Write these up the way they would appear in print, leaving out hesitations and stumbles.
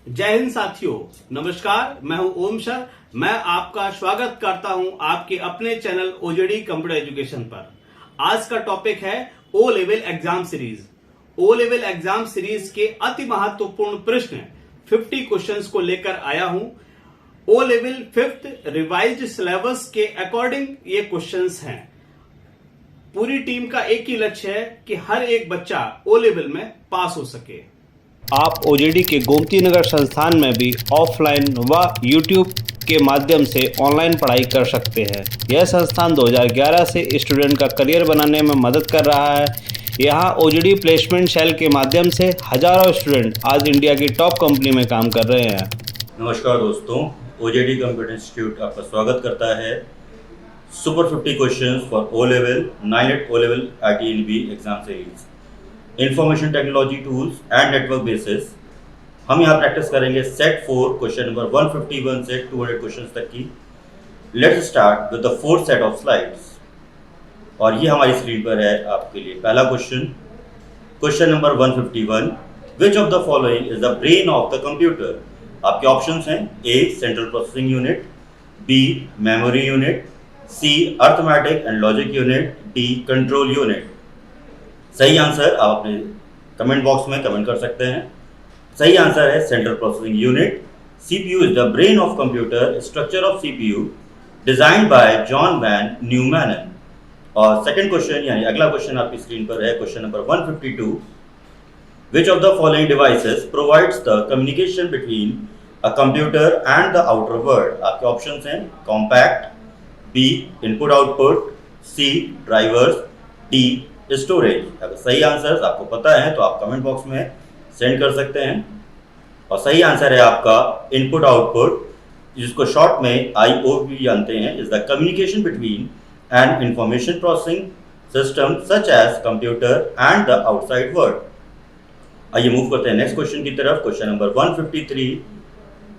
जय हिंद साथियों, नमस्कार। मैं हूं ओम सर। मैं आपका स्वागत करता हूं आपके अपने चैनल ओजेडी कंप्यूटर एजुकेशन पर। आज का टॉपिक है O level exam series. O level exam series के अति महत्वपूर्ण प्रश्न 50 क्वेश्चंस को लेकर आया हूं। O level 5th revised syllabus के अकॉर्डिंग ये क्वेश्चंस हैं। पूरी टीम का एक ही लक्ष्य है कि हर एक बच्चा ओ लेवल में पास हो सके। आप ओजेडी के गोमती नगर संस्थान में भी ऑफलाइन व यूट्यूब के माध्यम से ऑनलाइन पढ़ाई कर सकते हैं। यह संस्थान 2011 से स्टूडेंट का करियर बनाने में मदद कर रहा है। यहाँ ओजेडी प्लेसमेंट सेल के माध्यम से हजारों स्टूडेंट आज इंडिया की टॉप कंपनी में काम कर रहे हैं। नमस्कार दोस्तों, ओजेडी कंप्यूटर इंस्टीट्यूट आपका स्वागत करता है। Super 50 questions for O level 9 O level ITLB exam series, information technology tools and network basis. हम यहाँ प्रैक्टिस करेंगे सेट 4 क्वेश्चन नंबर 151 से 200 क्वेश्चन तक की। Let's start with the fourth set of slides. और ये हमारी स्क्रीन पर है आपके लिए पहला question number 151। Which of the following is the brain of the computer? आपके ऑप्शंस हैं A central processing unit, B memory unit, C arithmetic and logic unit, D control unit. सही आंसर आप अपने कमेंट बॉक्स में comment कर सकते हैं। सही आंसर है central processing unit. CPU is the brain of computer, structure of CPU designed by John von Neumann. और सेकंड क्वेश्चन यानी अगला क्वेश्चन आपकी स्क्रीन पर है question number 152। Which of the following devices provides the communication between a computer and the outer world? आपके options हैं compact, B input output, सी drivers, D storage. अगर सही आंसर आपको पता है तो आप कमेंट बॉक्स में सेंड कर सकते हैं। और सही आंसर है आपका इनपुट आउटपुट, जिसको शॉर्ट में IOP जानते हैं, is the communication between an information processing system such as computer and the outside world. आइए मूव करते हैं नेक्स्ट क्वेश्चन की तरफ। Question number 153।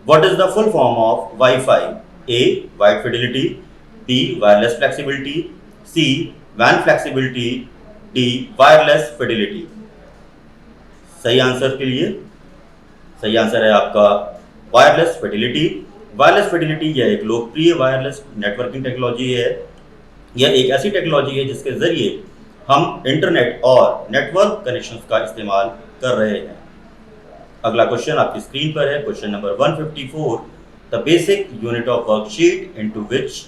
What is the full form of wifi? A wide fidelity, B wireless flexibility, C van flexibility, D wireless fidelity. सही answer के लिए सही answer है आपका वायरलेस फिडेलिटी। वायरलेस फिडेलिटी यह एक लोकप्रिय वायरलेस नेटवर्किंग टेक्नोलॉजी है। यह एक ऐसी टेक्नोलॉजी है जिसके जरिए हम इंटरनेट और नेटवर्क कनेक्शंस का इस्तेमाल कर रहे हैं। अगला क्वेश्चन आपकी स्क्रीन पर है question number 154। The basic unit of worksheet into which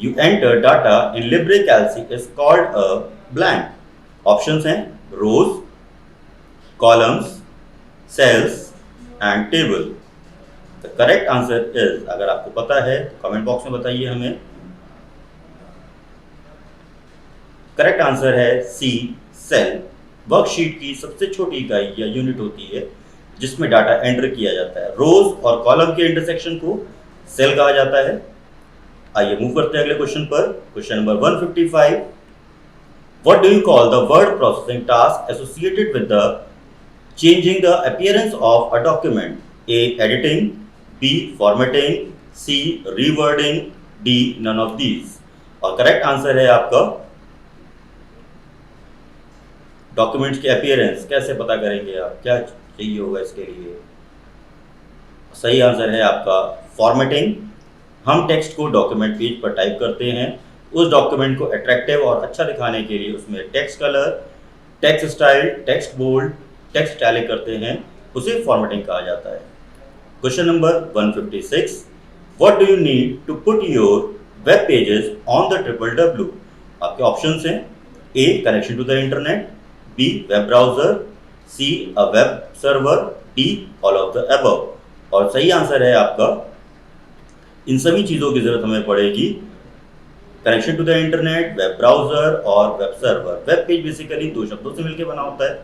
you enter data in LibreCalc is called a blank. Options हैं rows, columns, cells and table. The correct answer is, अगर आपको पता है कमेंट बॉक्स में बताइए हमें। करेक्ट आंसर है सी cell. Worksheet की सबसे छोटी इकाई या यूनिट होती है जिसमें डाटा एंटर किया जाता है। रोज और कॉलम के इंटरसेक्शन को सेल कहा जाता है। आइए मूव करते हैं अगले क्वेश्चन पर। Question number 155। What do you call the word processing task associated with the changing the appearance of a document? A editing, B formatting, C rewording, D none of these. और correct answer है आपका documents के appearance कैसे पता करेंगे आप, क्या चाहिए होगा इसके लिए? सही आंसर है आपका फॉर्मेटिंग। हम टेक्स्ट को डॉक्यूमेंट पेज पर टाइप करते हैं। उस डॉक्यूमेंट को अट्रैक्टिव और अच्छा दिखाने के लिए उसमें text colour, text style, text bold, text italic करते हैं, उसे फॉर्मेटिंग कहा जाता है। Question number 156। What do you need to put your web pages on the www? आपके ऑप्शंस हैं A connection to the internet, B web browser, C a web server, D all of the above. और सही answer है आपका इन सभी चीज़ों की जरूरत हमें पड़ेगी। Connection to the internet, web browser और web server. Web page basically दो शब्दों से मिलकर बना होता है,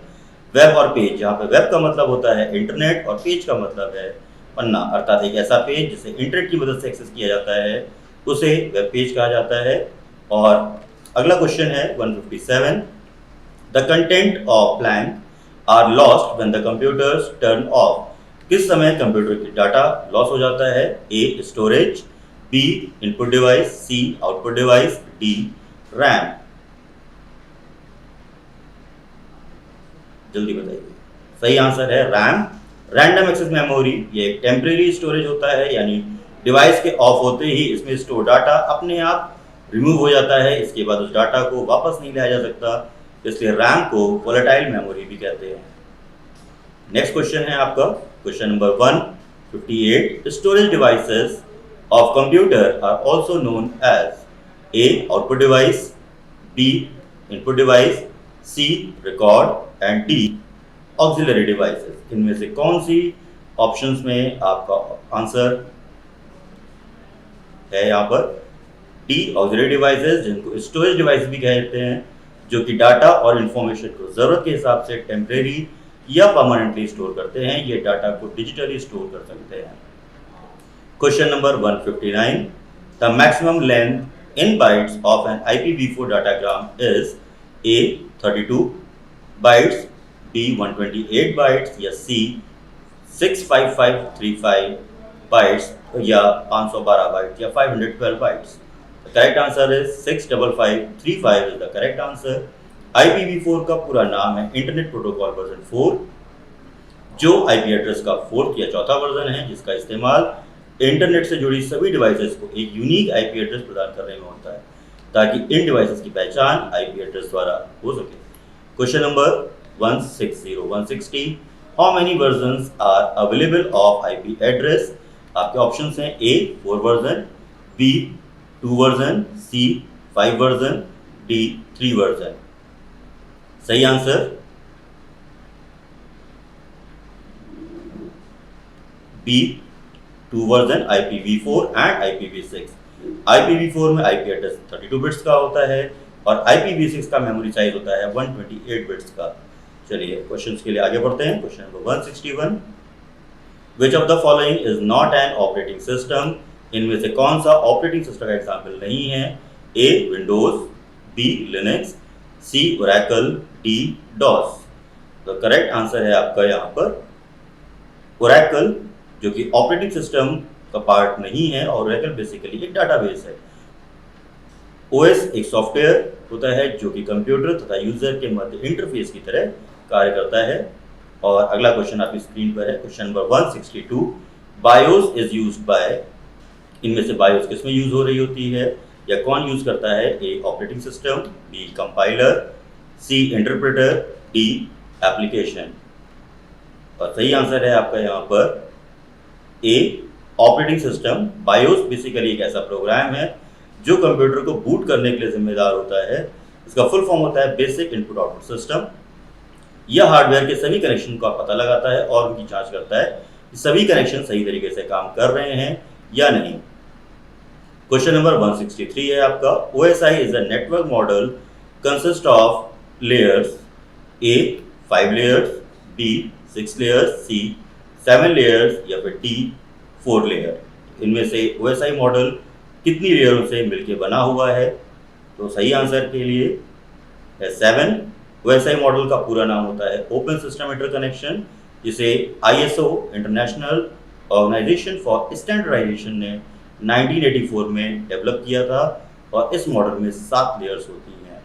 वेब और पेज। यहाँ पे वेब का मतलब होता है इंटरनेट और पेज का मतलब है पन्ना, अर्थात एक ऐसा पेज जिसे इंटरनेट की मदद से एक्सेस किया जाता है उसे वेब पेज कहा जाता है। और अगला क्वेश्चन है 157। The content of blank are lost when the computers turn off? किस समय कंप्यूटर की डाटा लॉस हो जाता है? A storage, B input device, C output device, D RAM. जल्दी बताइए। सही आंसर है रैम। रैंडम एक्सेस मेमोरी ये एक टेम्परेरी स्टोरेज होता है, यानी डिवाइस के ऑफ होते ही इसमें स्टोर डाटा अपने आप रिमूव हो जाता है, इसके बाद उस डाटा को वापस नहीं लाया जा सकता, इसलिए रैम को वोलेटाइल मेमोरी भी कहते हैं। नेक्स्ट क्वेश्चन है आपका question number 158। Storage devices of computer are also known as A output device, B input device, C record and D auxiliary devices. इनमें से कौन सी ऑप्शंस में आपका आंसर है यहाँ पर? डी ऑक्सिलरी डिवाइसेस, जिनको स्टोरेज डिवाइस भी कहते हैं, जो कि डाटा और इंफॉर्मेशन को जरूरत के हिसाब से टेम्परेरी या परमानेंटली स्टोर करते हैं, ये डाटा को डिजिटली स्टोर कर सकते हैं। Question number 159। The maximum length in bytes of an IPv4 datagram is A 32 bytes, B 128 bytes या सी 65535 बाइट्स या 512 बाइट्स या 512 bytes. The correct answer is 65535 is the correct answer। IPv4 का पूरा नाम है इंटरनेट प्रोटोकॉल वर्जन 4, जो IP address का 4th या चौथा वर्जन है, जिसका इस्तेमाल इंटरनेट से जुड़ी सभी डिवाइसेस को एक यूनिक IP एड्रेस प्रदान करने में होता है, ताकि इन डिवाइसेस की पहचान IP एड्रेस द्वारा हो सके। Question number 160 how many versions are available of IP address? आपके ऑप्शंस हैं A 4 version, B 2 version, C 5 version, D 3 version. सही answer B 2 version IPv4 and IPv6। IPv4 में IP एड्रेस 32 बिट्स का होता है और IPv6 का मेमोरी साइज होता है 128 बिट्स का। चलिए क्वेश्चंस के लिए आगे बढ़ते हैं। Question number 161। Which of the following is not an operating system? इनमें से कौन सा ऑपरेटिंग सिस्टम का एग्जाम्पल नहीं है? ए विंडोज, बी लिनक्स, सी ओरेकल, डी डॉस। तो करेक्ट आंसर है आपका यहाँ पर ओरेकल, जो कि ऑपरेटिंग सिस्टम का पार्ट नहीं है, और ओरेकल बेसिकली एक डाटाबेस है। OS एक सॉफ्टवेयर होता है जो कि कंप्यूटर तथा यूजर के मध्य इंटरफेस की तरह कार्य करता है। और अगला क्वेश्चन आपकी स्क्रीन पर है, question number 162। BIOS is used by, इनमें से बायोस किसमें यूज हो रही होती है या कौन यूज करता है? ए ऑपरेटिंग सिस्टम, बी कंपाइलर, सी इंटरप्रेटर, डी एप्लीकेशन। और सही आंसर है आपका यहाँ पर ए ऑपरेटिंग सिस्टम। बायोस बेसिकली एक ऐसा प्रोग्राम है जो कंप्यूटर को बूट करने के लिए जिम्मेदार होता है। इसका फुल फॉर्म होता है बेसिक इनपुट आउटपुट सिस्टम। यह हार्डवेयर के सभी कनेक्शन का पता लगाता है और उनकी जांच करता है कि सभी कनेक्शन सही तरीके से काम कर रहे हैं या नहीं। क्वेश्चन नंबर 163 है आपका। OSI is a network model consist of layers, A 5 layers, B 6 layers, C 7 layers या फिर डी 4 लेयर। इनमें से OSI मॉडल कितनी लेयरों से मिलकर बना हुआ है? तो सही आंसर के लिए है 7। OSI मॉडल का पूरा नाम होता है ओपन सिस्टम इंटरकनेक्शन, जिसे ISO international organisation for standardisation ने 1984 में डेवलप किया था, और इस मॉडल में 7 लेयर्स होती हैं।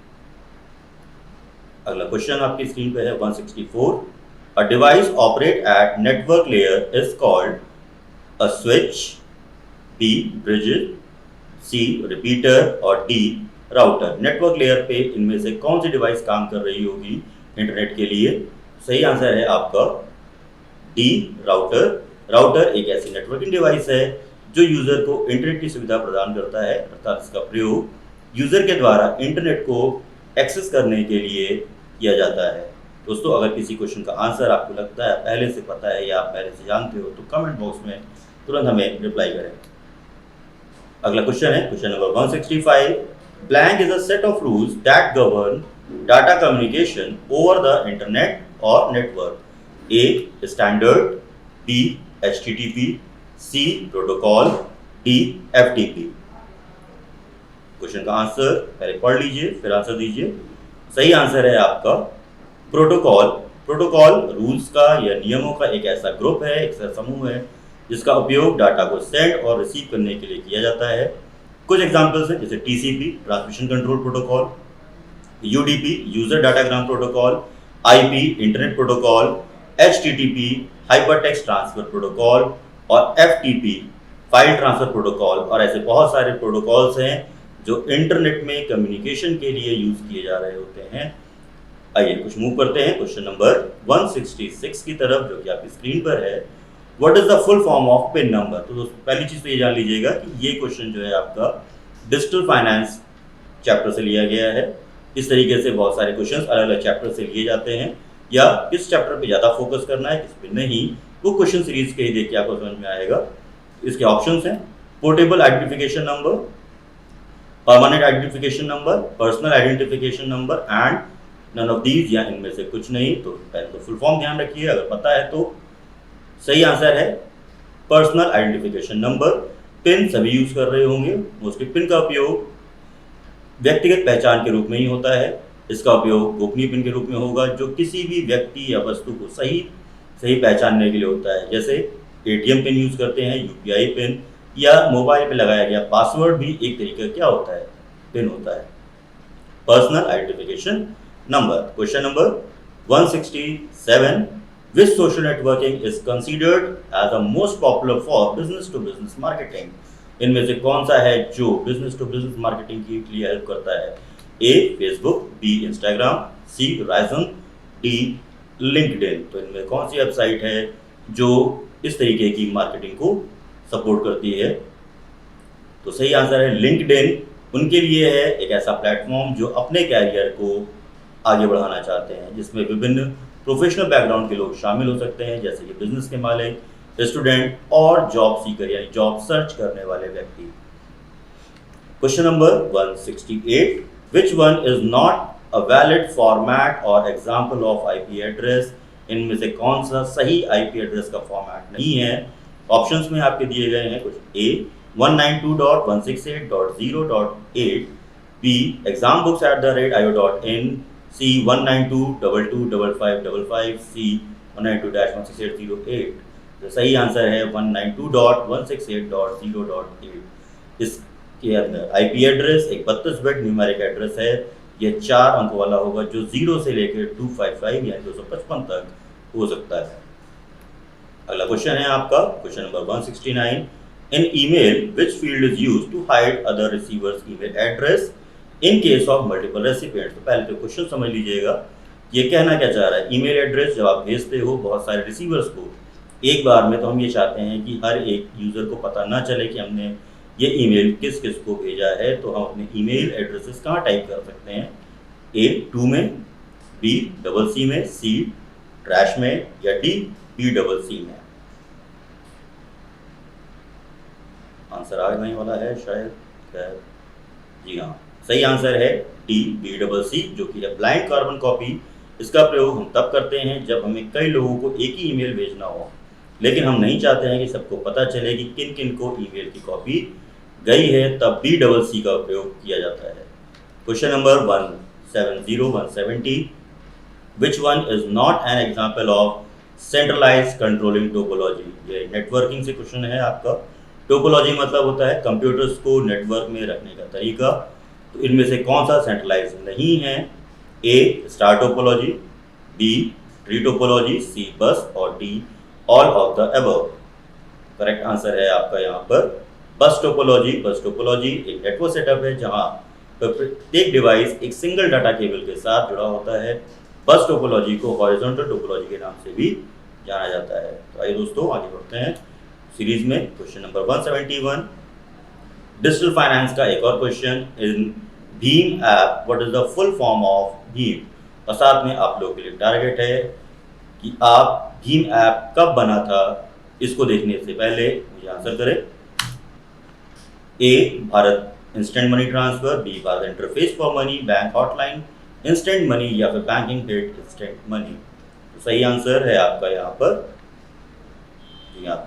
अगला क्वेश्चन आपकी स्क्रीन पे है 164। A device operate at network layer is called a switch, B bridge, C repeater और डी राउटर। नेटवर्क लेयर पे इनमें से कौन सी डिवाइस काम कर रही होगी इंटरनेट के लिए? सही आंसर है आपका डी राउटर। राउटर एक ऐसी नेटवर्किंग डिवाइस है जो यूजर को इंटरनेट की सुविधा प्रदान करता है, अर्थात इसका प्रयोग यूजर के द्वारा इंटरनेट को एक्सेस करने के लिए किया जाता है। दोस्तों, अगर किसी क्वेश्चन का आंसर आपको लगता है पहले से पता है या आप पहले से जानते हो, तो कमेंट बॉक्स में तुरंत हमें रिप्लाई करें। अगला क्वेश्चन है question number 165। Blank is a set of rules that govern data communication over the internet or network. A. Standard, B. HTTP, C. Protocol, D. FTP। Question का आंसर पहले पढ़ लीजिए फिर आंसर दीजिए। सही आंसर है आपका प्रोटोकॉल। प्रोटोकॉल रूल्स का या नियमों का एक ऐसा ग्रुप है, एक ऐसा समूह है जिसका उपयोग डाटा को सेंड और रिसीव करने के लिए किया जाता है। कुछ एग्जांपल्स हैं जैसे TCP transmission control protocol, UDP user datagram protocol, IP internet protocol, HTTP hyper text transfer protocol और FTP फाइल ट्रांसफर प्रोटोकॉल, और ऐसे बहुत सारे प्रोटोकॉल्स हैं जो इंटरनेट में कम्युनिकेशन के लिए यूज किए जा रहे होते हैं। आइए कुछ मूव करते हैं क्वेश्चन नंबर 166 की तरफ, जो कि आपकी स्क्रीन पर है। What is the full form of pin number? तो दोस्तों पहली चीज तो ये जान लीजिएगा कि ये क्वेश्चन जो है आपका डिजिटल फाइनेंस चैप्टर से लिया गया है। इस तरीके से बहुत सारे क्वेश्चंस अलग अलग चैप्टर से लिए जाते हैं, या किस चैप्टर पे ज़्यादा फोकस करना है किस पे नहीं, वो क्वेश्चन सीरीज के ही देख के आपको समझ में आएगा। इसके ऑप्शंस हैं portable identification number, permanent identification number, personal identification number and none of these, या इनमें से कुछ नहीं। तो पहले तो फुल फॉर्म ध्यान रखिए, अगर पता है तो सही आंसर है पर्सनल आइडेंटिफिकेशन नंबर। पिन सभी यूज कर रहे होंगे। मोस्टली पिन का उपयोग व्यक्तिगत पहचान के रूप में ही होता है। इसका उपयोग गोपनीय पिन के रूप में होगा, जो किसी भी व्यक्ति या वस्तु को सही पहचानने के लिए होता है। जैसे ATM पिन यूज करते हैं, UPI पिन, या मोबाइल पे लगाया गया पासवर्ड भी एक तरीके का क्या होता है, पिन होता है। Personal identification number. Question number 167, which social networking is considered as the most popular for business to business marketing? इनमें से कौन सा है जो बिजनेस टू बिजनेस मार्केटिंग के लिए हेल्प करता है? A Facebook, B Instagram, C Ryzen, D LinkedIn. तो इनमें कौन सी वेबसाइट है जो इस तरीके की मार्केटिंग को सपोर्ट करती है? तो सही आंसर है लिंक्डइन। उनके लिए है एक ऐसा प्लेटफॉर्म जो अपने कैरियर को आगे बढ़ाना चाहते हैं, जिसमें विभिन्न प्रोफेशनल बैकग्राउंड के लोग शामिल हो सकते हैं, जैसे कि बिजनेस के मालिक, स्टूडेंट और जॉब सीकर यानी जॉब सर्च करने वाले व्यक्ति। Question number 168, which one is not a valid format और एग्जाम्पल ऑफ IP एड्रेस? इनमें से कौन सा सही IP एड्रेस का फॉर्मेट नहीं है? ऑप्शंस में आपके दिए गए हैं कुछ। A 192.168.0.8, B exambooks@io.in, C 192.225555, C 192-16808। तो सही आंसर है 192.168.0.8। इसके अंदर IP एड्रेस एक 32 बिट न्यूमेरिक एड्रेस है। ये 4 अंक वाला होगा, जो 0 से लेकर 255 यानी 255 तक हो सकता है। अगला क्वेश्चन है आपका question number 169, in email which field is used to hide other receivers email address in case of multiple recipients? तो पहले तो क्वेश्चन समझ लीजिएगा, ये कहना क्या चाह रहा है। ईमेल एड्रेस जब आप भेजते हो बहुत सारे रिसीवर्स को एक बार में, तो हम ये चाहते हैं कि हर एक यूज़र को पता ना चले कि हमने ये ईमेल किस किस को भेजा है। तो हम अपने ईमेल एड्रेसेस कहाँ टाइप कर सकते हैं? A 2 में, B डबल C में, C ट्रैश में, या D B डबल C में। आंसर आने वाला है शायद, जी हाँ, सही आंसर है D B डबल C, जो कि है ब्लाइंड कार्बन कॉपी। इसका प्रयोग हम तब करते हैं जब हमें कई लोगों को एक ही ईमेल भेजना हो, लेकिन हम नहीं चाहते हैं कि सबको पता चले कि किन किन को ईमेल की कॉपी गई है, तब B डबल C का प्रयोग किया जाता है। Question number 170, which one is not an example of centralised controlling topology? ये नेटवर्किंग से क्वेश्चन है आपका। टोपोलॉजी मतलब होता है कंप्यूटर्स को नेटवर्क में रखने का तरीका। तो इनमें से कौन सा सेंट्रलाइज नहीं है? A star topology, B tree topology, C बस, और D all of the above. Correct answer है आपका यहाँ पर बस टोपोलॉजी। बस टोपोलॉजी एक नेटवर्क सेटअप है जहाँ प्रत्येक डिवाइस एक सिंगल डाटा केबल के साथ जुड़ा होता है। बस टोपोलॉजी को हॉरिजॉन्टल टोपोलॉजी के नाम से भी जाना जाता है। तो आइए दोस्तों आगे बढ़ते हैं सीरीज में। क्वेश्चन नंबर 171, डिजिटल फाइनेंस का एक और question, in Bhim app what is the full form of Bhim? और साथ में आप लोगों के लिए टारगेट है कि आप भीम ऐप कब बना था, इसको देखने से पहले मुझे आंसर करें। A Bharat instant money transfer, B Bharat interface for money, bank hotline instant money, या फिर बैंकिंग डेट इंस्टेंट मनी? तो सही आंसर है आपका यहाँ पर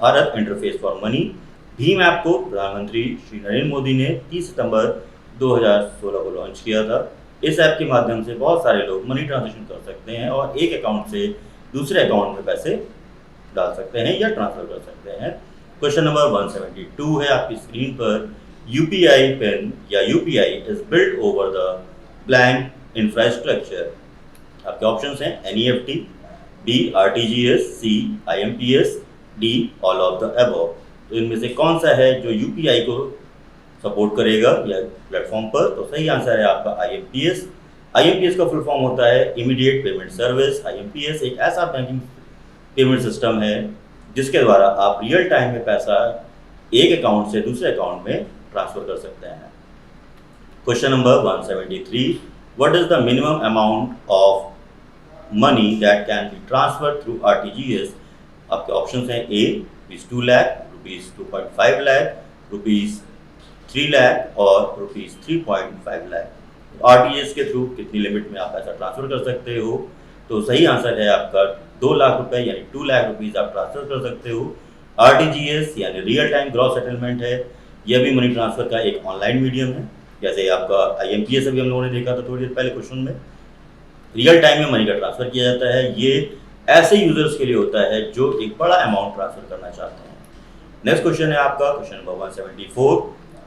Bharat interface for money. Bhim app को प्रधानमंत्री श्री नरेंद्र मोदी ने 30 सितंबर 2016 को लॉन्च किया था। इस ऐप के माध्यम से बहुत सारे लोग मनी ट्रांजेक्शन कर सकते हैं और एक अकाउंट से दूसरे अकाउंट में पैसे डाल सकते हैं या ट्रांसफर कर सकते हैं। क्वेश्चन नंबर 172 है आपकी स्क्रीन पर, UPI पिन या UPI is built over the blank infrastructure. आपके ऑप्शंस हैं NEFT, B RTGS, C IMPS, D all of the above. तो इनमें से कौन सा है जो यूपीआई को सपोर्ट करेगा या प्लेटफॉर्म पर? तो सही आंसर है आपका आईएमपीएस। आईएमपीएस का फुल फॉर्म होता है इमीडिएट पेमेंट सर्विस। आईएमपीएस एक ऐसा बैंकिंग पेमेंट सिस्टम है जिसके द्वारा आप रियल टाइम में पैसा एक अकाउंट से दूसरे अकाउंट में ट्रांसफर कर सकते हैं। Question number 173, what is the minimum amount of money that can be transfer through RTGS? आपके ऑप्शंस हैं ए ₹2 लाख, ₹2.5 लाख, ₹3 लाख और ₹3.5 लाख। आरटीजीएस के थ्रू कितनी लिमिट में आप पैसा ट्रांसफर कर सकते हो? तो सही आंसर है आपका 2 लाख रुपए यानी ₹2 लाख आप ट्रांसफर कर सकते हो। आरटीजीएस यानी रियल टाइम ग्रॉस सेटलमेंट है। यह भी मनी ट्रांसफर का एक ऑनलाइन मीडियम है, जैसे आपका आईएमपीएस अभी हम लोगों ने देखा था थोड़ी देर पहले क्वेश्चन में। रियल टाइम में मनी का ट्रांसफर किया जाता है। ये ऐसे यूजर्स के लिए होता है जो एक बड़ा अमाउंट ट्रांसफर करना चाहते हैं। नेक्स्ट क्वेश्चन है आपका question number 174,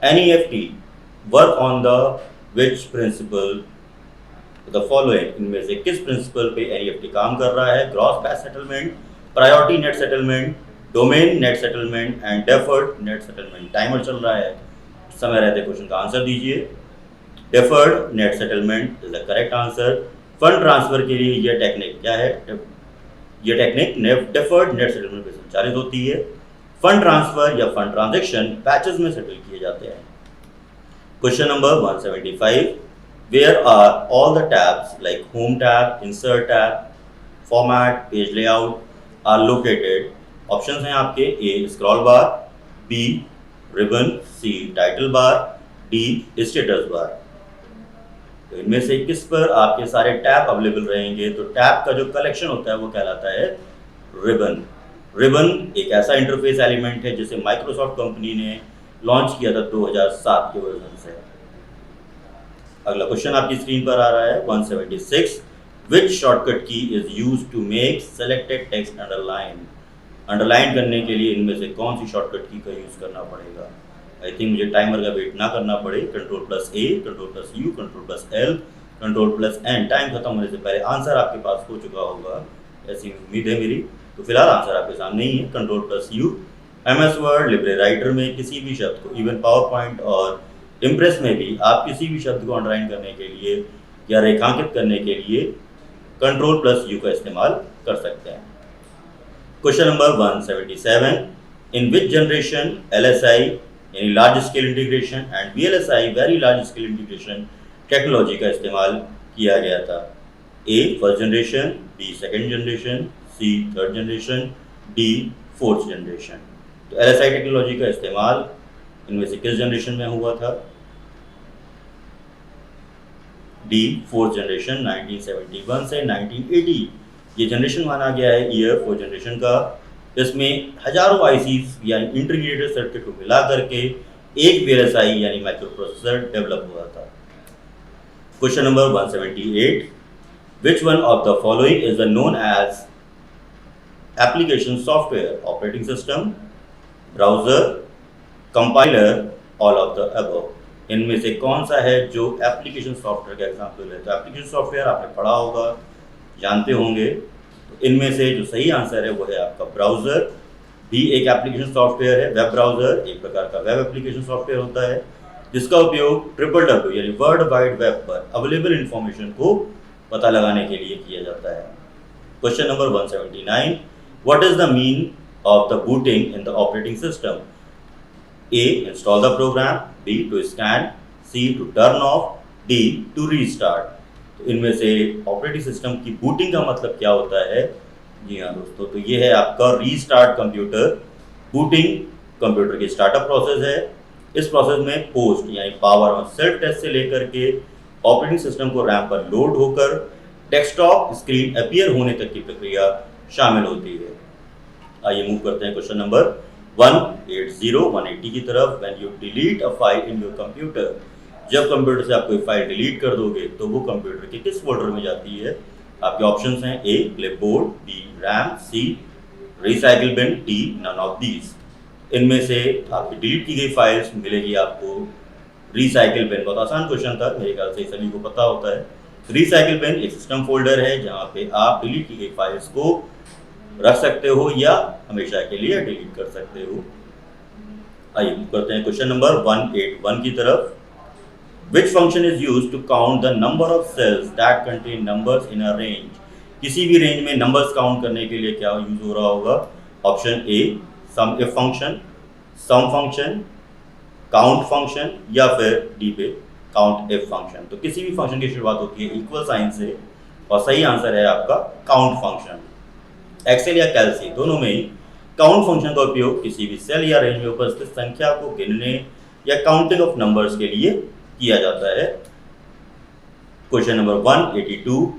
NEFT work on the which principle the following? इनमें से किस प्रिंसिपल पे एनईएफटी काम कर रहा है? Gross cash settlement, priority net settlement, domain net settlement and deferred net settlement. Timer चल रहा है, समय रहते क्वेश्चन का आंसर दीजिए। Deferred net settlement is the correct answer. Fund transfer के लिए यह टेक्निक क्या है? यह टेक्निक डेफर्ड नेट सेटलमेंट पे संचालित होती है। फंड ट्रांसफर या फंड ट्रांजैक्शन बैचेस में सेटल किए जाते हैं। Question number 175, where are all the tabs like home tab, insert tab, format, page layout are located? Options हैं आपके A scroll bar, B ribbon, C title bar, D status bar. तो इनमें से किस पर आपके सारे टैब अवेलेबल रहेंगे? तो टैब का जो कलेक्शन होता है वो कहलाता है रिबन। रिबन एक ऐसा इंटरफेस एलिमेंट है जिसे माइक्रोसॉफ्ट कंपनी ने लॉन्च किया था 2007 के वर्जन से। अगला क्वेश्चन आपकी स्क्रीन पर आ रहा है 176, which shortcut key is used to make selected text underline? Underline करने के लिए इनमें से कौन सी शॉर्टकट की का यूज करना पड़ेगा? आई थिंक मुझे टाइमर का वेट ना करना पड़े। Ctrl+A, Ctrl+U, Ctrl+L, Ctrl+N। Time खत्म होने से पहले आंसर आपके पास हो चुका होगा, ऐसी उम्मीद है मेरी। तो फिलहाल आंसर आपके सामने ही है। Ctrl+U MS word Libre writer में किसी भी शब्द को, इवन पावर पॉइंट और इम्प्रेस में भी आप किसी भी शब्द को अंडरलाइन करने के लिए या रेखांकित करने के लिए Ctrl+U का इस्तेमाल कर सकते हैं। Question number 177, in which generation LSI यानी large scale integration and VLSI very large scale integration technology का इस्तेमाल किया गया था? A first generation, B second generation, C third generation, D fourth generation. तो LSI टेक्नोलॉजी का इस्तेमाल इनमें से किस जनरेशन में हुआ था? डी फोर्थ जनरेशन, 1971 से 1980 ये जनरेशन माना गया है ईयर फोर्थ जनरेशन का। इसमें हजारों आईसीज यानी इंटीग्रेटेड सर्किट को मिला करके एक VLSI यानी माइक्रो प्रोसेसर डेवलप हुआ था। Question number 178, which one of the following is known as application software? Operating system, browser, compiler, all of the above. इनमें से कौन सा है जो एप्लीकेशन सॉफ्टवेयर का एग्जाम्पल है? तो एप्लीकेशन सॉफ्टवेयर आपने पढ़ा होगा, जानते होंगे। तो इनमें से जो सही आंसर है वो है आपका ब्राउजर। भी एक एप्लीकेशन सॉफ्टवेयर है। वेब ब्राउजर एक प्रकार का वेब एप्लीकेशन सॉफ्टवेयर होता है जिसका उपयोग www यानी वर्ल्ड वाइड वेब पर अवेलेबल इंफॉर्मेशन को पता लगाने के लिए किया जाता है। Question number 179, what is the mean of the booting in the operating system? A, install the program, B, to scan, C, to turn off, D, to restart। तो इनमें से ऑपरेटिंग सिस्टम की बूटिंग का मतलब क्या होता है? जी हाँ दोस्तों, तो ये है आपका रीस्टार्ट कंप्यूटर। बूटिंग कंप्यूटर की स्टार्टअप प्रोसेस है। इस प्रोसेस में पोस्ट यानी पावर और सेल्फ टेस्ट से लेकर के ऑपरेटिंग सिस्टम को रैम पर लोड होकर डेस्कटॉप स्क्रीन अपीयर होने तक की प्रक्रिया शामिल होती है। आइए मूव करते हैं क्वेश्चन नंबर 180 की तरफ। When you delete a file in your computer, जब कंप्यूटर से आप कोई फाइल डिलीट कर दोगे तो वो कंप्यूटर के किस फोल्डर में जाती है? आपके ऑप्शंस हैं A clipboard, B RAM, C recycle bin, D none of these. इनमें से आपकी डिलीट की गई फाइल्स मिलेगी आपको रिसाइकिल बिन। बहुत आसान क्वेश्चन था, मेरे ख्याल से सभी को पता होता है। रिसाइकिल बिन एक सिस्टम फोल्डर है जहाँ पे आप डिलीट की गई फाइल्स को रख सकते हो या हमेशा के लिए डिलीट कर सकते हो। आइए करते हैं क्वेश्चन नंबर 181 की तरफ। Which function is used to count the number of cells that contain numbers in a range? किसी भी रेंज में नंबर्स काउंट करने के लिए क्या यूज हो रहा होगा? Option A sum if function, sum function, count function या फिर डी पे काउंट इफ फंक्शन। तो किसी भी फंक्शन की शुरुआत होती है इक्वल साइन से और सही आंसर है आपका काउंट फंक्शन। एक्सेल या कैलसी दोनों में ही काउंट फंक्शन का उपयोग किसी भी सेल या रेंज में उपस्थित संख्या को गिनने या काउंटिंग ऑफ नंबर्स के लिए किया जाता है। क्वेश्चन नंबर 182,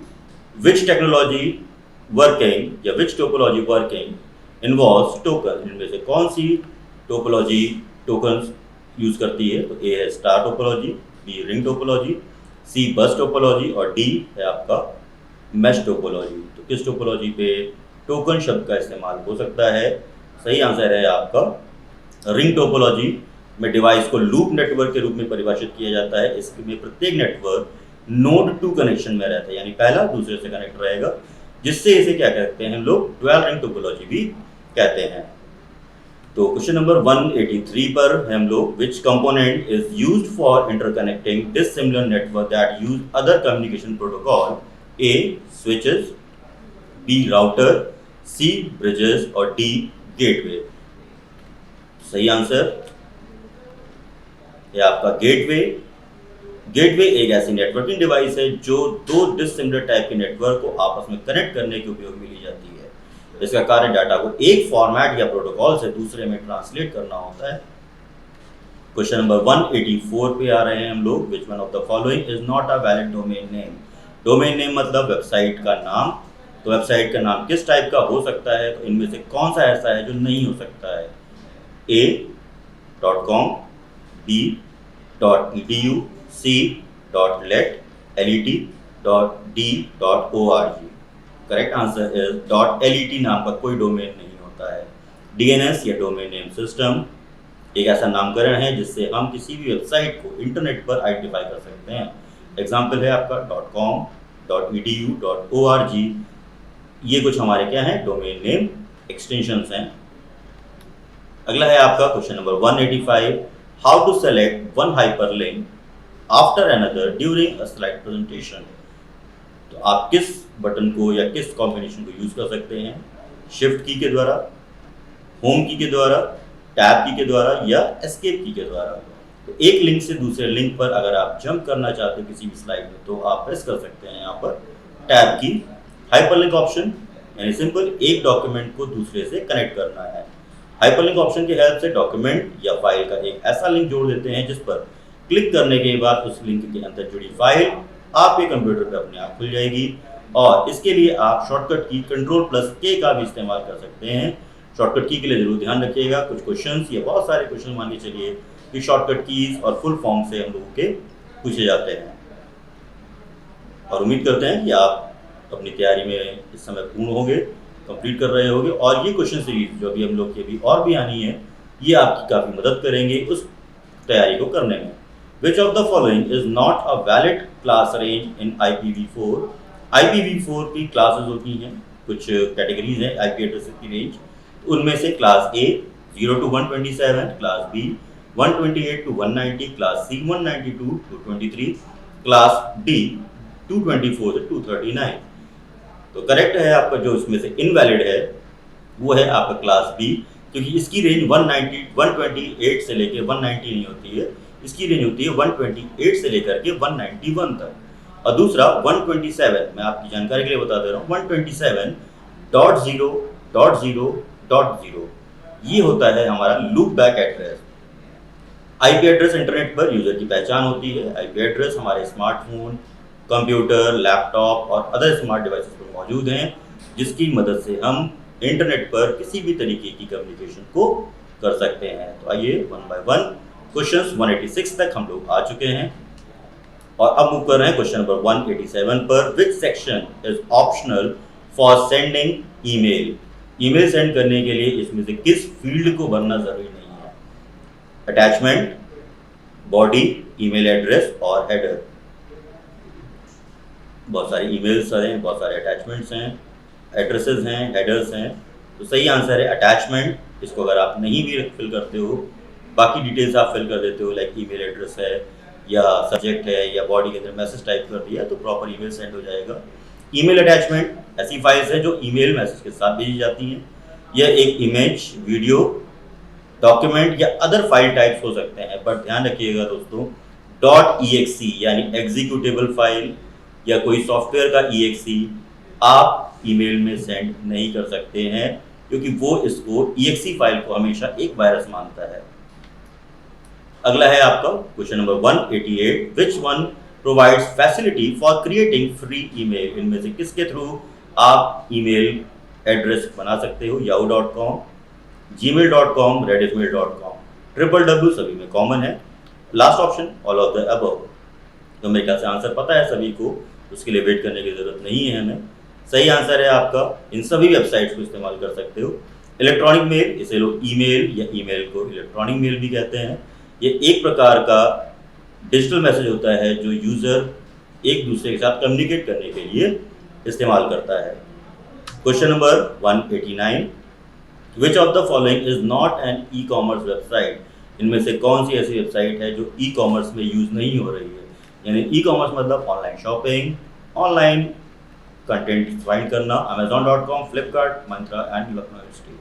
विच टेक्नोलॉजी वर्किंग या विच टोपोलॉजी वर्किंग इन्वॉल्व्स टोकन? इनमें से कौन सी टोपोलॉजी टोकन्स यूज करती है? तो ए है star topology, B ring topology, C bus topology और डी है आपका मैश टोपोलॉजी। तो किस टोपोलॉजी पे टोकन शब्द का इस्तेमाल हो सकता है? सही आंसर है आपका रिंग टोपोलॉजी में डिवाइस को लूप नेटवर्क के रूप में परिभाषित किया जाता है। इसमें प्रत्येक नेटवर्क नोड टू कनेक्शन में रहता है, यानी पहला दूसरे से कनेक्ट रहेगा, जिससे इसे क्या कहते हैं हम लोग ड्यूअल रिंग टोपोलॉजी भी कहते हैं। तो क्वेश्चन नंबर 183 पर हम लोग which component is used for interconnecting dissimilar network that use other communication protocol? A switches, B router, C bridges और डी गेटवे। सही आंसर है आपका गेटवे। गेटवे एक ऐसी नेटवर्किंग डिवाइस है जो दो डिसिमिलर टाइप के नेटवर्क को आपस में कनेक्ट करने के उपयोग में ली जाती है। इसका कार्य डाटा को एक फॉर्मेट या प्रोटोकॉल से दूसरे में ट्रांसलेट करना होता है। क्वेश्चन नंबर 184 पे आ रहे हैं हम लोग। विच one of the following is not a valid domain name? Domain name मतलब वेबसाइट का नाम। तो वेबसाइट का नाम किस टाइप का हो सकता है? तो इनमें से कौन सा ऐसा है जो नहीं हो सकता है? A .com, B .edu, C .let, let .d.org। Correct answer is .let नाम का कोई डोमेन नहीं होता है। DNS या डोमेन नेम सिस्टम एक ऐसा नामकरण है जिससे हम किसी भी वेबसाइट को इंटरनेट पर आइडेंटिफाई कर सकते हैं। एग्जाम्पल है आपका .com, .edu, .org। ये कुछ हमारे क्या हैं? डोमेन नेम एक्सटेंशंस हैं। अगला है आपका question number 185, how to select one hyperlink after another during a slide presentation? तो आप किस बटन को या किस कॉम्बिनेशन को यूज कर सकते हैं? शिफ्ट की के द्वारा, होम की के द्वारा, टैब की के द्वारा या एस्केप की के द्वारा। तो एक लिंक से दूसरे लिंक पर अगर आप जंप करना चाहते हो किसी भी स्लाइड में तो आप प्रेस कर सकते हैं यहाँ पर टैब की। हाइपरलिंक ऑप्शन यानी सिंपल एक डॉक्यूमेंट को दूसरे से कनेक्ट करना है। हाइपरलिंक ऑप्शन की हेल्प से डॉक्यूमेंट या फाइल का एक ऐसा लिंक जोड़ देते हैं जिस पर क्लिक करने के बाद उस लिंक के अंदर जुड़ी फाइल आपके कंप्यूटर पर अपने आप खुल जाएगी। और इसके लिए आप शॉर्टकट की Ctrl+K का भी इस्तेमाल कर सकते हैं। शॉर्टकट की के लिए जरूर ध्यान रखिएगा, कुछ क्वेश्चंस या बहुत सारे क्वेश्चन मान के चलिए कि शॉर्टकट कीज और फुल फॉर्म से हम लोगों के पूछे जाते हैं। और उम्मीद करते हैं कि आप अपनी तैयारी में इस समय पूर्ण होंगे, कंप्लीट कर रहे होंगे और ये क्वेश्चन सीरीज जो अभी हम लोग की अभी और भी आनी है ये आपकी काफ़ी मदद करेंगे उस तैयारी को करने में। विच of the following is not a valid class range in IPv4? IPv4 की क्लासेस होती हैं, कुछ कैटेगरीज हैं IP एड्रेसेस की रेंज। उनमें से class A 0 to 127, class B 128 to 190, class C 192 to 23, class D 224 से 239। तो करेक्ट है आपका जो इसमें से इनवैलिड है वो है आपका क्लास B, क्योंकि इसकी रेंज 128 से लेकर 190 नहीं होती है, इसकी रेंज होती है 128 से लेकर के 191 तक। और दूसरा 127, मैं आपकी जानकारी के लिए बता दे रहा हूँ, 127.0.0.0 ये होता है हमारा loop back address. IP address internet पर यूजर की पहचान होती है। IP एड्रेस हमारे स्मार्टफोन, कंप्यूटर, लैपटॉप और अदर स्मार्ट डिवाइसेस पर मौजूद हैं, जिसकी मदद से हम इंटरनेट पर किसी भी तरीके की कम्युनिकेशन को कर सकते हैं। तो आइए वन बाय वन क्वेश्चंस 186 तक हम लोग आ चुके हैं और अब मूव कर रहे हैं क्वेश्चन नंबर 187 पर। Which section is optional for sending email? Email send करने के लिए इसमें से किस फील्ड को भरना जरूरी नहीं है? अटैचमेंट, बॉडी, ईमेल एड्रेस और हेडर। बहुत सारे ईमेल्स हैं, बहुत सारे अटैचमेंट्स हैं, एड्रेसेस हैं, हेडर्स हैं तो सही आंसर है अटैचमेंट। इसको अगर आप नहीं भी फिल करते हो, बाकी डिटेल्स आप फिल कर देते हो, लाइक ईमेल एड्रेस है या सब्जेक्ट है या बॉडी के अंदर मैसेज टाइप कर दिया, तो प्रॉपर ईमेल सेंड हो जाएगा। ईमेल अटैचमेंट ऐसी फाइल्स है जो ईमेल मैसेज के साथ भेजी जाती हैं। यह एक इमेज, वीडियो, डॉक्यूमेंट या अदर फाइल टाइप्स हो सकते हैं, बट ध्यान रखिएगा दोस्तों, .exe यानी एग्जीक्यूटेबल फाइल या कोई सॉफ्टवेयर का exe आप ईमेल में सेंड नहीं कर सकते हैं, क्योंकि वो इसको exe फाइल को हमेशा एक वायरस मानता है। अगला है आपका question number 188, which one provides facility for creating free email. इनमें से किसके थ्रू आप ईमेल एड्रेस बना सकते हो? yahoo.com, gmail.com, redismail.com, www सभी में कॉमन है। Last option all of the above. तो मेरे ख्याल से आंसर पता है सभी को, उसके लिए वेट करने की जरूरत नहीं है हमें। सही आंसर है आपका, इन सभी वेबसाइट्स को इस्तेमाल कर सकते हो। इलेक्ट्रॉनिक मेल, इसे लोग ईमेल या ईमेल को इलेक्ट्रॉनिक मेल भी कहते हैं। ये एक प्रकार का डिजिटल मैसेज होता है जो यूजर एक दूसरे के साथ कम्युनिकेट करने के लिए इस्तेमाल करता है। Question number 189, which of the following is not an e commerce website. इनमें से कौन सी ऐसी वेबसाइट है जो ई कॉमर्स में यूज नहीं हो रही है? यानी ई कॉमर्स मतलब online shopping, online content find करना, amazon.com, Flipkart, Mantra and Lucknow university.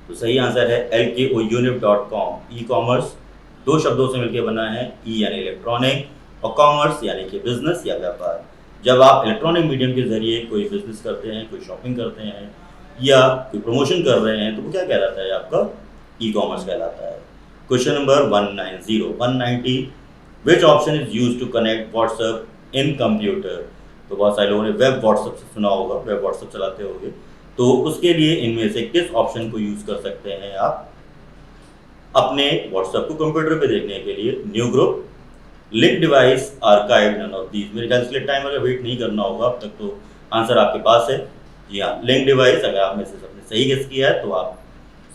तो सही आंसर है LKOUNIF.com। ई कॉमर्स दो शब्दों से मिलकर बना है, ई यानी इलेक्ट्रॉनिक और कॉमर्स यानी कि बिजनेस या व्यापार। जब आप इलेक्ट्रॉनिक मीडियम के जरिए कोई बिजनेस करते हैं, कोई शॉपिंग करते हैं या कोई प्रमोशन कर रहे हैं, तो वो क्या कहलाता है? आपका ई कॉमर्स कहलाता है। Question number 190, which option is use to connect WhatsApp in computer. तो बहुत सारे लोगों ने वेब व्हाट्सएप से सुना होगा, वेब व्हाट्सएप चलाते होंगे, तो उसके लिए इनमें से किस ऑप्शन को यूज कर सकते हैं आप अपने व्हाट्सएप को कंप्यूटर पे देखने के लिए? New group, link device, archive, none of these. मेरे ख्याल से टाइमर का वेट नहीं करना होगा, अब तक तो आंसर आपके पास है। जी हाँ, लिंक डिवाइस। अगर आप में से सबने सही गेस किया है तो आप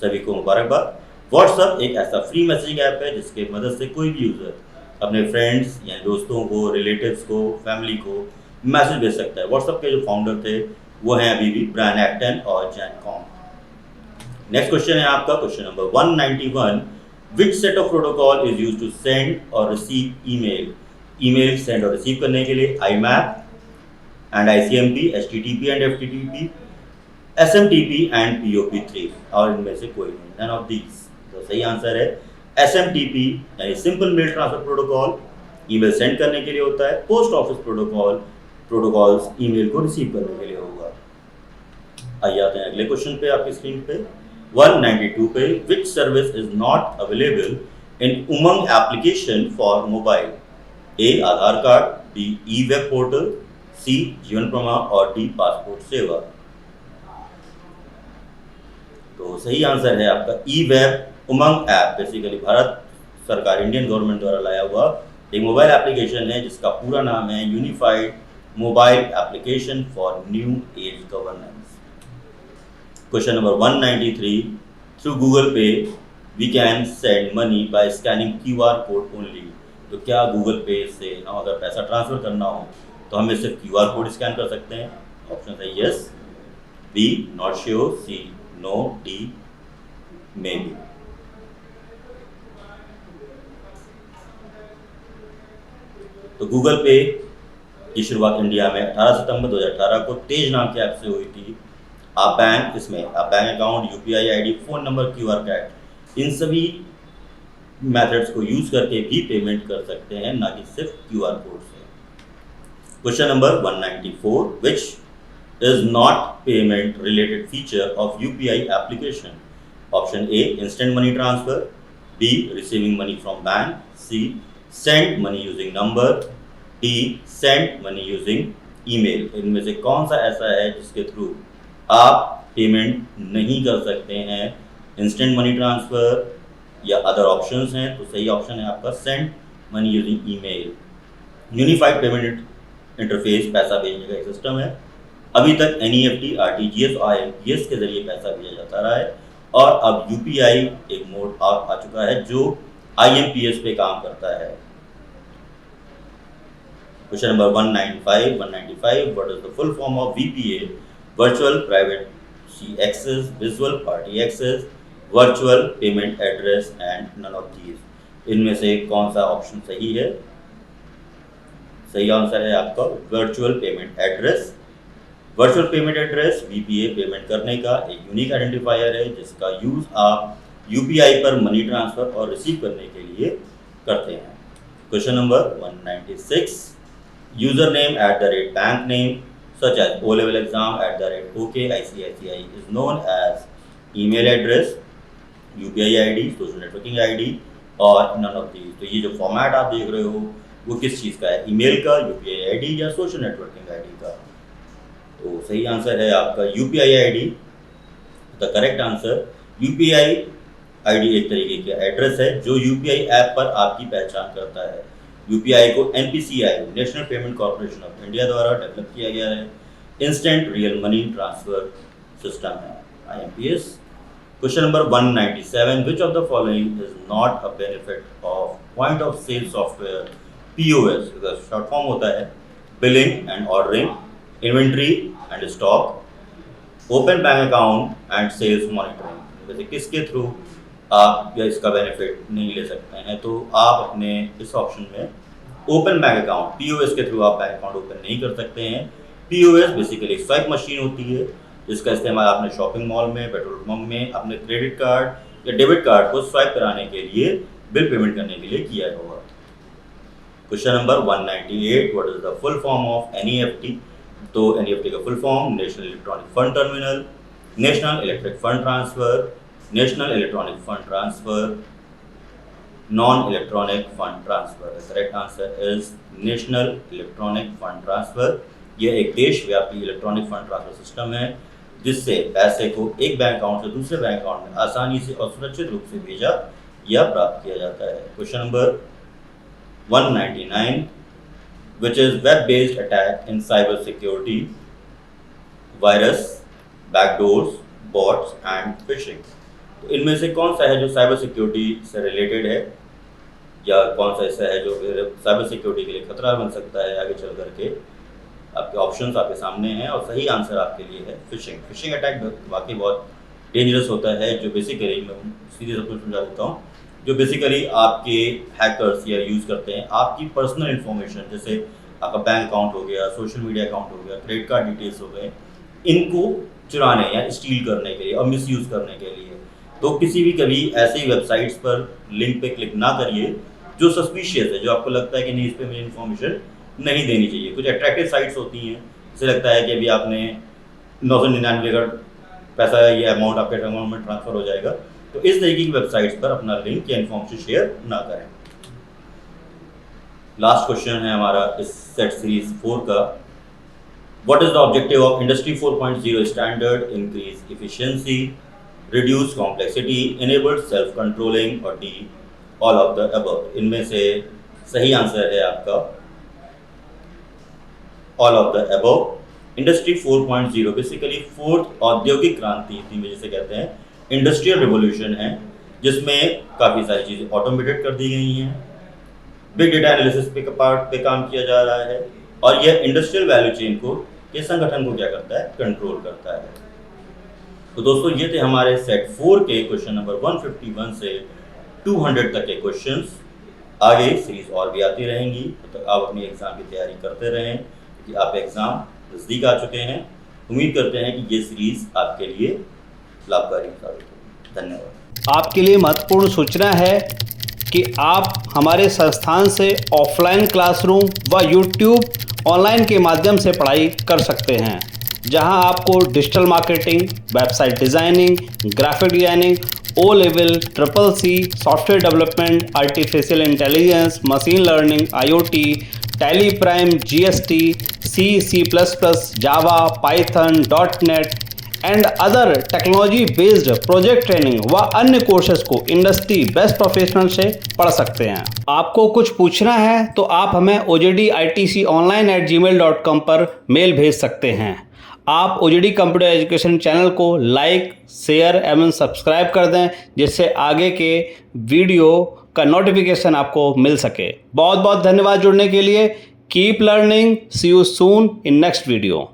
सभी को मुबारकबाद। व्हाट्सएप एक ऐसा फ्री मैसेजिंग ऐप है जिसके मदद से कोई भी यूजर अपने फ्रेंड्स या दोस्तों को, रिलेटिव्स को, फैमिली को मैसेज भेज सकता है। व्हाट्सएप के जो फाउंडर थे वो हैं अभी भी ब्रायन एक्टन और जैन कॉम। नेक्स्ट क्वेश्चन है आपका question number 191, which set of protocol is use to send और रिसीव ईमेल। ईमेल सेंड और रिसीव करने के लिए IMAP and ICMP, HTTP and FTTP, SMTP and POP3, और इनमें से कोई नहीं, नन ऑफ दीज। तो सही आंसर है SMTP यानी simple mail transfer protocol, email send करने के लिए होता है। पोस्ट ऑफिस प्रोटोकॉल्स ईमेल को रिसीव करने के लिए होगा। आइए आते हैं अगले क्वेश्चन पे आपकी स्क्रीन पे 192 पे, which service is not available in Umang application for mobile. A Aadhaar card, B e web portal, C Jeevan प्रमाण और D पासपोर्ट सेवा। तो सही आंसर है आपका ई वेब उमंग ऐप। बेसिकली भारत सरकार, इंडियन गवर्नमेंट द्वारा लाया हुआ एक मोबाइल एप्लीकेशन है जिसका पूरा नाम है unified mobile application for new age governance. Question number 193, through Google Pay we can send money by scanning QR code only. तो क्या गूगल पे से हम अगर पैसा ट्रांसफर करना हो तो हमें सिर्फ QR कोड स्कैन कर सकते हैं? ऑप्शन है yes, B not sure, C no, D maybe. तो गूगल पे की शुरुआत इंडिया में 18 सितंबर 2018 को तेज नाम के ऐप से हुई थी। आप bank account, UPI ID, phone number, QR code, इन सभी मेथड्स को यूज करके भी पेमेंट कर सकते हैं, ना कि सिर्फ QR कोड से। Question number 194, which is not payment related feature of UPI application. Option A instant money transfer, B receiving money from bank, C send money using number, D send money using email. इनमें से कौन सा ऐसा है जिसके through आप payment नहीं कर सकते हैं? इंस्टेंट मनी ट्रांसफर या अदर ऑप्शंस हैं? तो सही ऑप्शन है आपका send money using email. Unified payment interface पैसा भेजने का एक सिस्टम है। अभी तक NEFT, RTGS और IMPS के जरिए पैसा भेजा जाता रहा है, और अब UPI एक मोड आ चुका है जो IMPS पे काम करता है। Question number 195, what is the full form of VPA, virtual private see access, visual party access, virtual payment address and none of these. इनमें से कौन सा ऑप्शन सही है? सही आंसर है आपका virtual payment address. Virtual payment address VPA payment करने का एक यूनिक आइडेंटिफायर है जिसका यूज़ आप UPI पर मनी ट्रांसफ़र और रिसीव करने के लिए करते हैं। Question number 196, user name @bank name such as O level exam @OKICICI is known as email address, UPI ID, social networking ID और none of these। तो ये जो फॉर्मेट आप देख रहे हो वो किस चीज़ का है? ईमेल का, UPI ID या सोशल नेटवर्किंग ID का? तो सही आंसर है आपका UPI ID। The correct answer, UPI ID एक तरीके का एड्रेस है जो UPI ऐप पर आपकी पहचान करता है। UPI को NPCI national payment corporation of India द्वारा डेवलप किया गया है। Instant real money transfer system है, IMPS। Question number 197, which of the following is not a benefit of point of sale software POS? Short form होता है billing and ordering, inventory and stock, open bank account and sales monitoring. वैसे किसके through आप या इसका benefit नहीं ले सकते हैं? तो आप अपने इस ऑप्शन में ओपन बैंक अकाउंट, POS के थ्रू आप बैंक अकाउंट ओपन नहीं कर सकते हैं। POS बेसिकली स्वाइप मशीन होती है जिसका इस्तेमाल आपने शॉपिंग मॉल में, पेट्रोल पंप में अपने क्रेडिट कार्ड या डेबिट कार्ड को स्वाइप कराने के लिए, बिल पेमेंट करने के लिए किया होगा। Question number 198, what is the full form of NEFT? तो NEFT का full form national electronic fund terminal, national electric fund transfer, national electronic fund transfer, non electronic fund transfer. The correct answer is national electronic fund transfer. यह एक देशव्यापी electronic fund transfer system है जिससे पैसे को एक bank account से दूसरे बैंक अकाउंट में आसानी से और सुरक्षित रूप से भेजा या प्राप्त किया जाता है। Question number 199, which is web-based attack in cyber security, virus, backdoors, bots and phishing। तो इनमें से कौन सा है जो साइबर सिक्योरिटी से रिलेटेड है या कौन सा ऐसा है जो साइबर सिक्योरिटी के लिए खतरा बन सकता है आगे चल करके? आपके ऑप्शंस आपके सामने हैं और सही आंसर आपके लिए है फिशिंग। फिशिंग अटैक वाकई बहुत डेंजरस होता है जो बेसिकली, मैं सीधे सब कुछ समझा देता हूँ, जो बेसिकली आपके हैकर्स या यूज़ करते हैं आपकी पर्सनल इन्फॉर्मेशन, जैसे आपका बैंक अकाउंट हो गया, सोशल मीडिया अकाउंट हो गया, क्रेडिट कार्ड डिटेल्स हो गए, इनको चुराने या स्टील करने के लिए और मिसयूज़ करने के लिए। तो किसी भी कभी ऐसी वेबसाइट्स पर लिंक पे क्लिक ना करिए जो सस्पिशियस है, जो आपको लगता है कि नहीं इस पर मुझे इन्फॉर्मेशन नहीं देनी चाहिए। कुछ अट्रैक्टिव साइट्स होती हैं, जैसे लगता है कि अभी आपने 999 का पैसा, ये अमाउंट आपके अकाउंट में ट्रांसफ़र हो जाएगा, तो इस तरीके की वेबसाइट्स पर अपना लिंक या इन्फॉर्मेशन शेयर ना करें। लास्ट क्वेश्चन है हमारा इस सेट सीरीज 4 का, what is the objective of industry 4.0 standard? Increase efficiency, reduce complexity, enable self controlling और D all of the above. इनमें से सही आंसर है आपका all of the above. Industry 4.0 basically fourth औद्योगिक क्रांति हिंदी में जिसे कहते हैं, इंडस्ट्रियल रिवोल्यूशन है जिसमें काफ़ी सारी चीज़ें ऑटोमेटेड कर दी गई हैं, बिग डेटा एनालिसिस पे काम किया जा रहा है और यह इंडस्ट्रियल वैल्यू चेन को के संगठन को क्या करता है? कंट्रोल करता है। तो दोस्तों ये थे हमारे सेट 4 के क्वेश्चन नंबर 151 से 200 तक के क्वेश्चंस। आगे सीरीज और भी आती रहेंगी, तो आप अपनी एग्ज़ाम की तैयारी करते रहें क्योंकि आप एग्ज़ाम नज़दीक आ चुके हैं। उम्मीद करते हैं कि ये सीरीज़ आपके लिए लाभकारी साबित होगी। धन्यवाद। आपके लिए महत्वपूर्ण सूचना है कि आप हमारे संस्थान से ऑफलाइन क्लासरूम व यूट्यूब ऑनलाइन के माध्यम से पढ़ाई कर सकते हैं, जहां आपको digital marketing, website designing, graphic designing, O level, CCC, software development, artificial intelligence, machine learning, IoT, tally prime, GST, C++, Java, Python, .NET and other technology based project training व अन्य कोर्सेज को इंडस्ट्री बेस्ट प्रोफेशनल से पढ़ सकते हैं। आपको कुछ पूछना है तो आप हमें ojditconline@gmail.com पर मेल भेज सकते हैं। आप OJD कंप्यूटर एजुकेशन चैनल को लाइक, शेयर एवं सब्सक्राइब कर दें जिससे आगे के वीडियो का नोटिफिकेशन आपको मिल सके। बहुत बहुत धन्यवाद जुड़ने के लिए। Keep learning, see you soon in next video.